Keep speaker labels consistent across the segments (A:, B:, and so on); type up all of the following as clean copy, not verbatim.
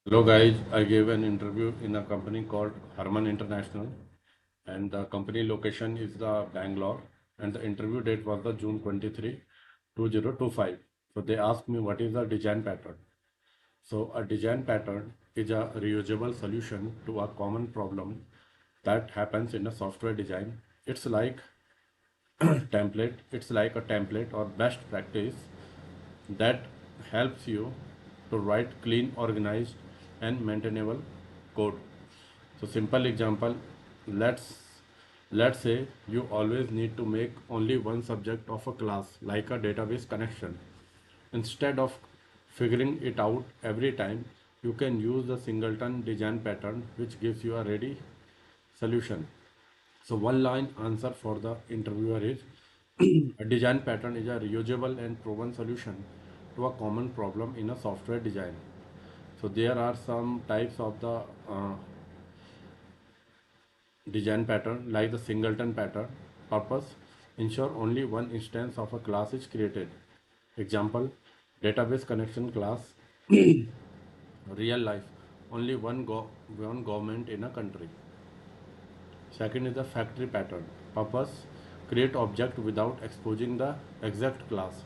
A: Hello guys, I gave an interview in a company called Harman International, and the company location is the Bangalore, and the interview date was the June 23, 2025. So they asked me what is the design pattern. So a design pattern is a reusable solution to a common problem that happens in a software design. It's like it's like a template or best practice that helps you to write clean, organized, and maintainable code. So simple example, let's let's say you always need to make only one subject of a class like a database connection. Instead of figuring it out every time, you can use the singleton design pattern which gives you a ready solution. So one line answer for the interviewer is a design pattern is a reusable and proven solution to a common problem in a software design. So there are some types of the design pattern like the singleton pattern. Purpose: ensure only one instance of a class is created. Example: database connection class. Real life: only one government in a country. Second is the factory pattern. Purpose: create object without exposing the exact class.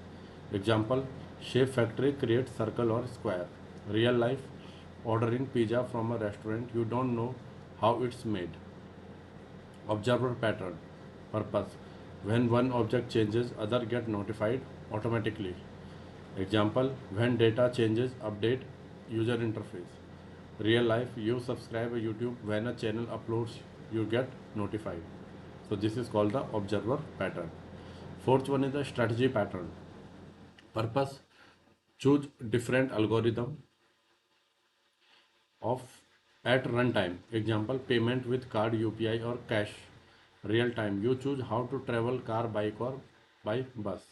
A: Example: shape factory creates circle or square. Real life: ordering pizza from a restaurant, you don't know how it's made. Observer pattern. Purpose: when one object changes, other get notified automatically. Example: when data changes, update user interface. Real life: you subscribe a YouTube, when a channel uploads, you get notified. So this is called the observer pattern. Fourth one is the strategy pattern. Purpose: choose different algorithm of at runtime. Example: payment with card, UPI or cash. Real time: you choose how to travel, car, bike or by bus.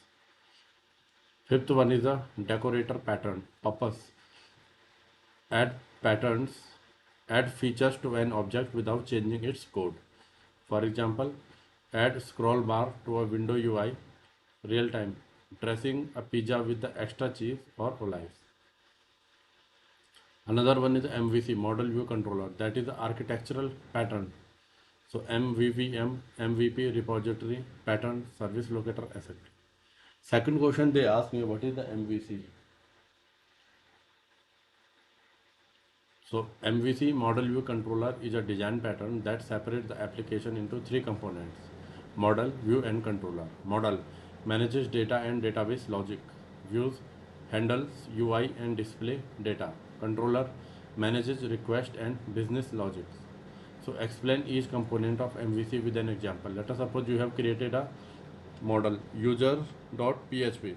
A: Fifth one is the decorator pattern. Purpose: add patterns, add features to an object without changing its code. For example, add scroll bar to a window UI. Real time: dressing a pizza with the extra cheese or olives. Another one is MVC, model view controller, that is the architectural pattern. So MVVM, MVP, repository, pattern, service locator, asset. Second question they asked me, what is the MVC? So MVC, model view controller, is a design pattern that separates the application into three components: model, view and controller. Model manages data and database logic. Views handles UI and display data. Controller manages request and business logics. So explain each component of MVC with an example. Let us suppose you have created a model user.php.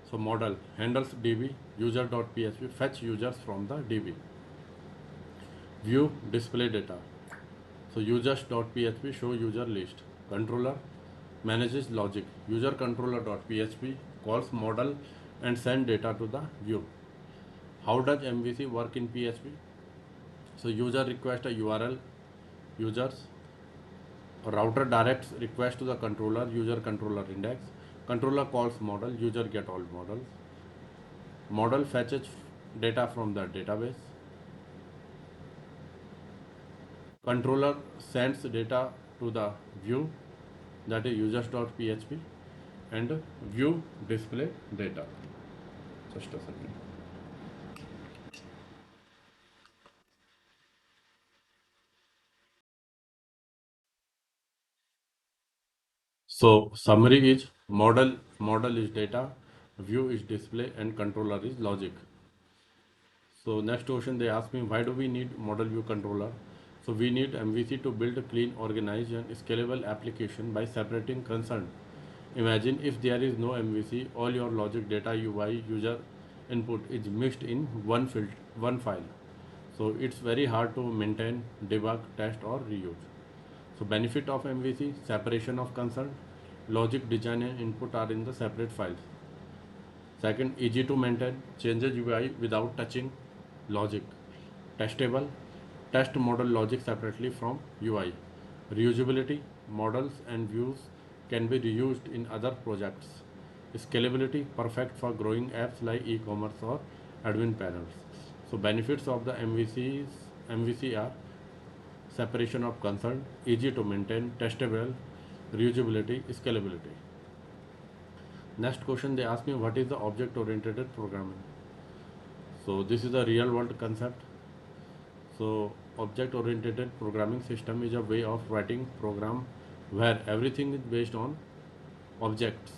A: So model handles DB user.php, fetch users from the DB. View display data. So users.php show user list. Controller manages logic. User controller.php calls model and send data to the view. How does MVC work in PHP? So user request a URL, users. Router directs request to the controller, user controller index. Controller calls model, user get all models. Model fetches data from the database. Controller sends data to the view, that is users.php, and view display data. Just a second. So summary is model is data, view is display, and controller is logic. So next question they ask me, why do we need model view controller? So we need MVC to build a clean, organized and scalable application by separating concern. Imagine if there is no MVC, all your logic, data, UI, user input is mixed in one file. So it's very hard to maintain, debug, test or reuse. So benefit of MVC: separation of concern. Logic, design and input are in the separate files. Second, easy to maintain, changes UI without touching logic. Testable, test model logic separately from UI. Reusability, models and views can be reused in other projects. Scalability, perfect for growing apps like e-commerce or admin panels. So benefits of the MVC are separation of concern, easy to maintain, testable, reusability, scalability. Next question they ask me, what is the object oriented programming? So this is a real world concept. So object oriented programming system is a way of writing program where everything is based on objects.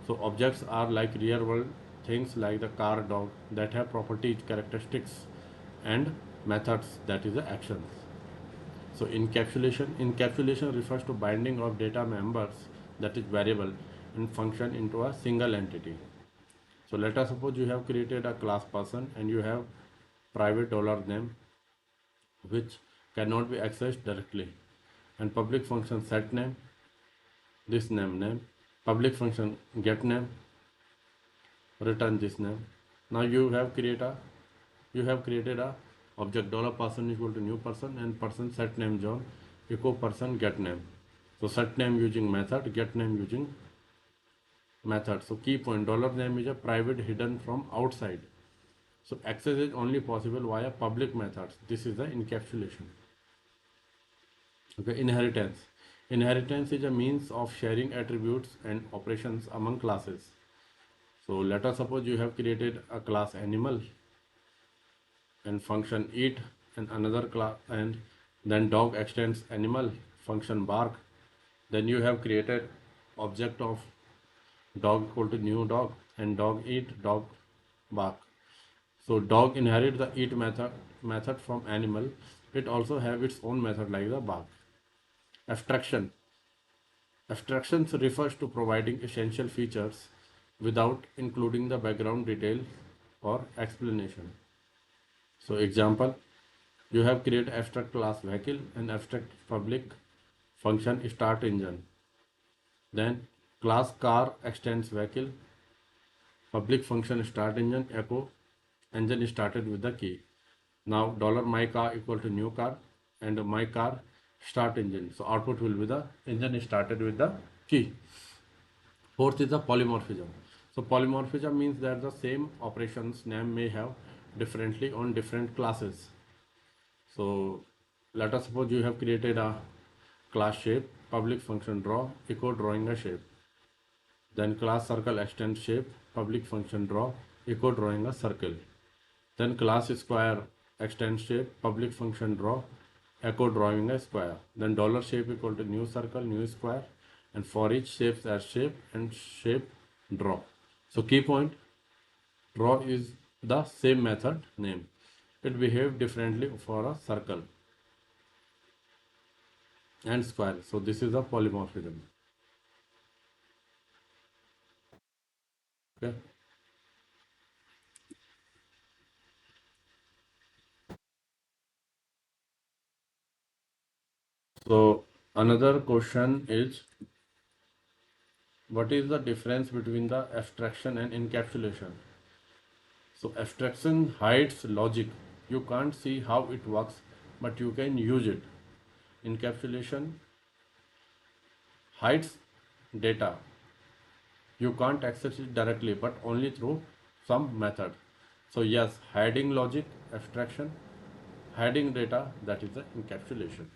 A: So objects are like real world things like the car, dog that have properties, characteristics and methods, that is the actions. So encapsulation refers to binding of data members, that is variable, and function into a single entity. So let us suppose you have created a class person and you have private dollar name which cannot be accessed directly, and public function set name, this name, public function get name, return this name. Now you have created a object dollar person equal to new person and person set name John equal person get name. So set name using method, get name using method. So key point, dollar name is a private hidden from outside. So access is only possible via public methods. This is the encapsulation. Okay, inheritance. Inheritance is a means of sharing attributes and operations among classes. So let us suppose you have created a class animal and function eat and another class, and then dog extends animal function bark. Then you have created object of dog equal to new dog and dog eat dog bark. So dog inherit the eat method from animal. It also have its own method like the bark. Abstraction. Abstractions refers to providing essential features without including the background detail or explanation. So example, you have created abstract class vehicle and abstract public function start engine. Then class car extends vehicle, public function start engine echo engine started with the key. Now dollar my car equal to new car and my car start engine. So output will be the engine started with the key. Fourth is the polymorphism. So polymorphism means that the same operations name may have differently on different classes. So let us suppose you have created a class shape, public function draw, echo drawing a shape. Then class circle extend shape, public function draw, echo drawing a circle. Then class square extend shape, public function draw, echo drawing a square. Then dollar shape equal to new circle, new square, and for each shapes as shape and shape draw. So key point, draw is the same method name. It behaves differently for a circle and square. So this is a polymorphism. Okay. So another question is, what is the difference between the abstraction and encapsulation? So abstraction hides logic. You can't see how it works, but you can use it. Encapsulation hides data. You can't access it directly, but only through some method. So yes, hiding logic, abstraction, hiding data, that is the encapsulation.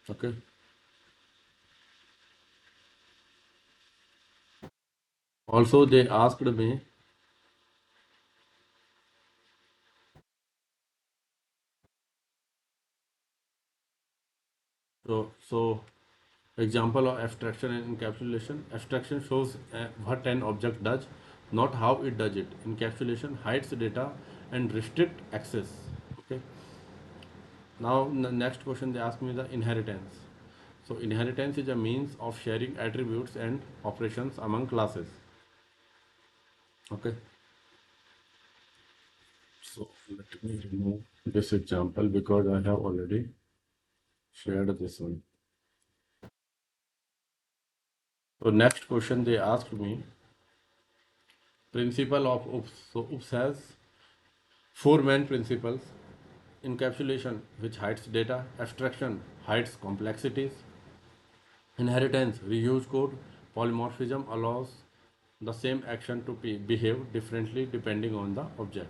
A: Okay. Also, they asked me, so example of abstraction and encapsulation. Abstraction shows what an object does, not how it does it. Encapsulation hides data and restrict access. Okay. Now the next question they ask me the inheritance. So inheritance is a means of sharing attributes and operations among classes. Okay. So let me remove this example because I have already shared this one. So next question they asked me, principle of OOPS. So OOPS has four main principles: encapsulation, which hides data; abstraction, hides complexities; inheritance, reuse code; polymorphism allows the same action to behave differently depending on the object.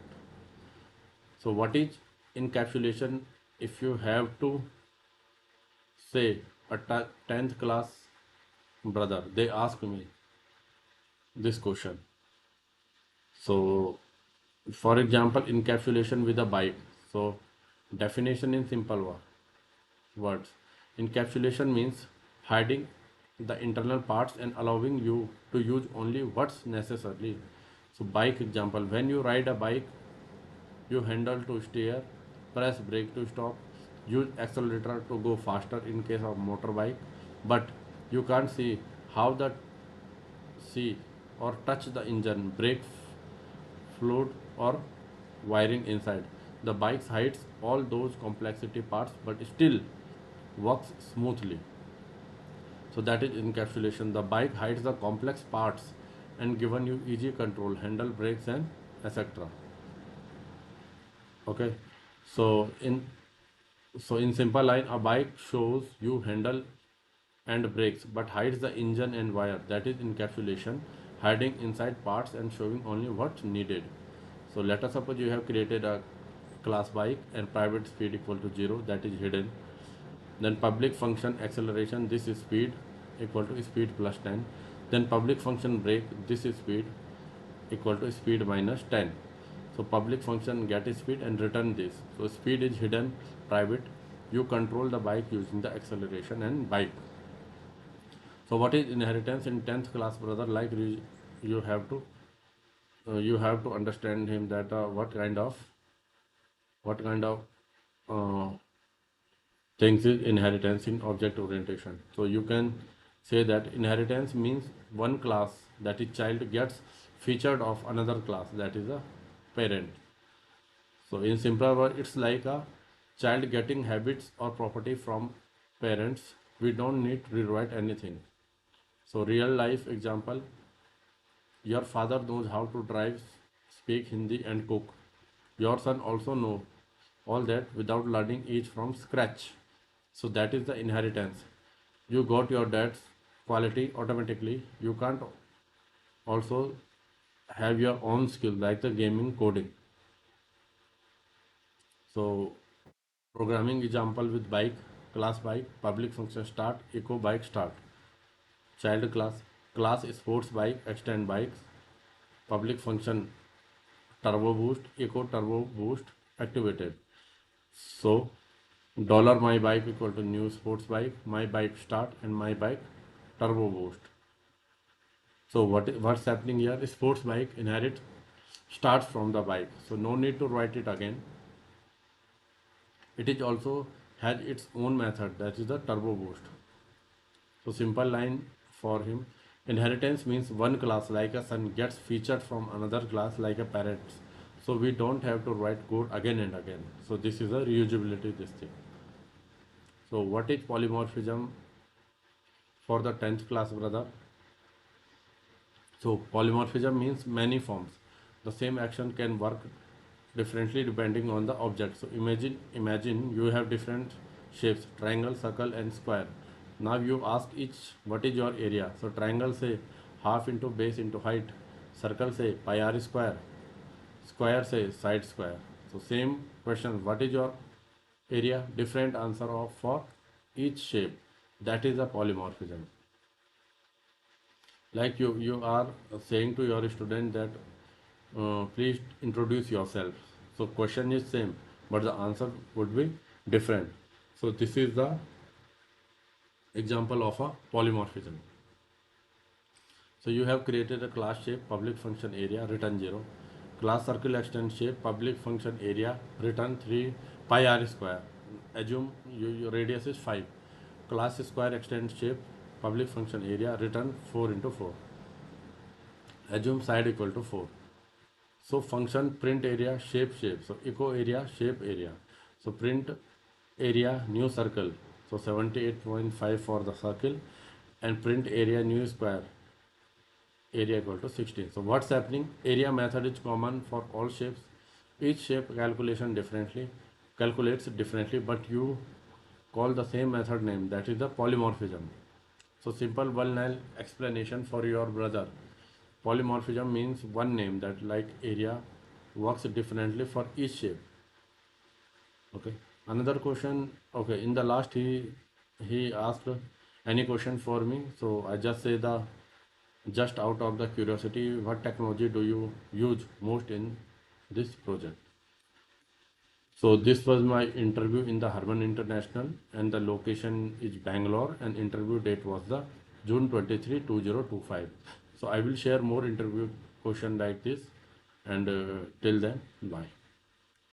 A: So what is encapsulation? If you have to say a 10th class brother, they ask me this question. So for example, encapsulation with a bike. So definition in simple words. Encapsulation means hiding the internal parts and allowing you to use only what's necessary. So bike example, when you ride a bike, you handle to steer, press brake to stop, use accelerator to go faster in case of motorbike, but you can't see how the see or touch the engine, brake fluid or wiring inside. The bike hides all those complexity parts but still works smoothly. So that is encapsulation. The bike hides the complex parts and given you easy control, handle, brakes and etc. Okay. So in simple line, a bike shows you handle and brakes but hides the engine and wire. That is encapsulation, hiding inside parts and showing only what's needed. So let us suppose you have created a class bike and private speed equal to 0, that is hidden. Then public function acceleration, this is speed equal to speed plus 10. Then public function brake, this is speed equal to speed minus 10. So public function get speed and return this. So speed is hidden, private. You control the bike using the acceleration and bike. So what is inheritance in 10th class brother? Like you have to understand him that what kind of uh, things is inheritance in object orientation. So you can say that inheritance means one class, that is child, gets featured of another class, that is a parent. So in simpler word, it's like a child getting habits or property from parents. We don't need to rewrite anything. So real life example, your father knows how to drive, speak Hindi and cook. Your son also know all that without learning each from scratch. So that is the inheritance. You got your dad's quality automatically. You can't also have your own skill like the gaming, coding. So programming example with bike, class bike, public function start, eco bike start. Child class sports bike, extend bikes, public function turbo boost, eco turbo boost activated. So dollar my bike equal to new sports bike, my bike start and my bike turbo boost. So what's happening here? Sports bike inherit starts from the bike. So no need to write it again. It is also has its own method, that is the turbo boost. So simple line for him. Inheritance means one class like a son gets featured from another class like a parents. So we don't have to write code again and again. So this is a reusability this thing. So what is polymorphism for the 10th class brother? So polymorphism means many forms. The same action can work differently depending on the object. So imagine you have different shapes, triangle, circle and square. Now you ask each what is your area. So triangle say half into base into height, circle say pi r square, square say side square. So same question, what is your area? Different answer of for each shape. That is a polymorphism. Like you are saying to your student that please introduce yourself. So question is same but the answer would be different. So this is the example of a polymorphism. So you have created a class shape, public function area, return 0. Class circle extend shape, public function area, return 3 pi r square. Assume your radius is 5. Class square extend shape, public function area, return 4 into 4. Assume side equal to 4. So function print area shape. So echo area shape area. So print area new circle. So 78.5 for the circle and print area new square area equal to 16. So what's happening? Area method is common for all shapes. Each shape calculates differently, but you call the same method name, that is the polymorphism. So simple one line explanation for your brother. Polymorphism means one name that like area works differently for each shape. Okay. Another question. Okay. In the last, he asked any question for me. So I just say the just out of the curiosity, what technology do you use most in this project? So this was my interview in the Harman International, and the location is Bangalore, and interview date was the June 23, 2025. So I will share more interview question like this, and till then, bye.